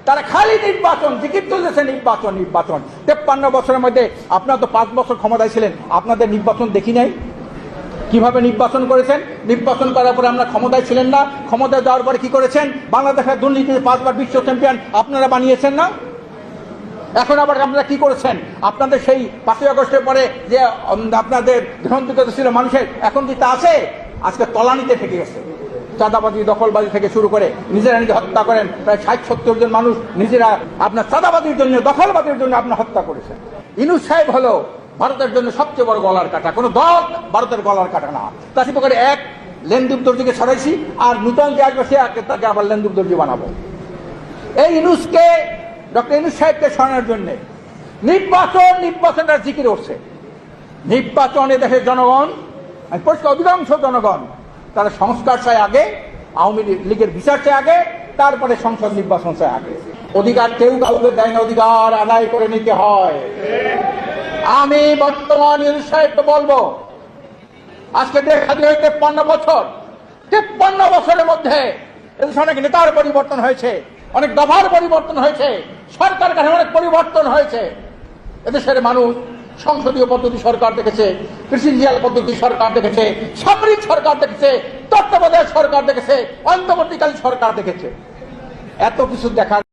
তারা খালি নির্বাচন, জিকির তুলতেছে নির্বাচন নির্বাচন। 53 বছরের মধ্যে আপনারা তো 5 বছর ক্ষমতায় ছিলেন, আপনাদের নির্বাচন দেখি নাই। কিভাবে নির্বাচন করেছেন? নির্বাচন করার পরে আমরা ক্ষমতায় ছিলেন না, ক্ষমতায় যাওয়ার পরে কি করেছেন? বাংলাদেশের দুর্নীতিতে 5 বার বিশ্ব চ্যাম্পিয়ন আপনারা বানিয়েছেন না? এখন আবার আপনারা কি করেছেন? আপনাদের সেই 5ই আগস্টের পরে যে আপনাদের গ্রহণযোগ্যতা ছিল মানুষের, এখন কি তা আছে? আজকে তলানিতে থেকে গেছে। চাঁদাবাজি, দখলবাজি থেকে শুরু করে নিজেরা নিজে হত্যা করেন। প্রায় 60-70 জন মানুষ নিজেরা আপনার চাঁদাবাজির জন্য, দখলবাজির জন্য আপনার হত্যা করেছেন। ইউনূস সাহেব হলো ভারতের জন্য সবচেয়ে বড় গলার কাটা। কোন দল ভারতের গলার কাটা না। তাতে করে এক লেনদুব দর্জিকে ছড়াইছি, আর নূতন যে আসবে সে তাকে আবার লেনদুব দর্জি বানাবো। এই ইউনূসকে, ডক্টর ইউনূস সাহেবকে সরানোর জন্য নির্বাচনটা জিকির উঠছে। নির্বাচনে দেশের জনগণ, পরিষ্কার অধিকাংশ জনগণ তারা সংস্কার চায় আগে, আওয়ামী লীগের বিচার চায় আগে, তারপরে সংসদ নির্বাচন চায় আগে। অধিকার কেউ কাউকে দেয় না, অধিকার আদায় করে নিতে হয়। আমি বর্তমান ইউনূস সাহেবকে বলবো, আজকে দেশ স্বাধীন হয়ে 53 বছর, 53 বছরের মধ্যে এদেশে অনেক নেতার পরিবর্তন হয়েছে, অনেক দফার পরিবর্তন হয়েছে, সরকার কাঠামো অনেক পরিবর্তন হয়েছে। এদেশের মানুষ সংসদীয় পদ্ধতি সরকার দেখেছে, প্রেসিডেন্সিয়াল পদ্ধতি সরকার দেখেছে, সামরিক সরকার দেখেছে, তত্ত্বাবধায়ক সরকার দেখেছে, অন্তর্বর্তীকালীন সরকার দেখেছে। এত কিছু দেখার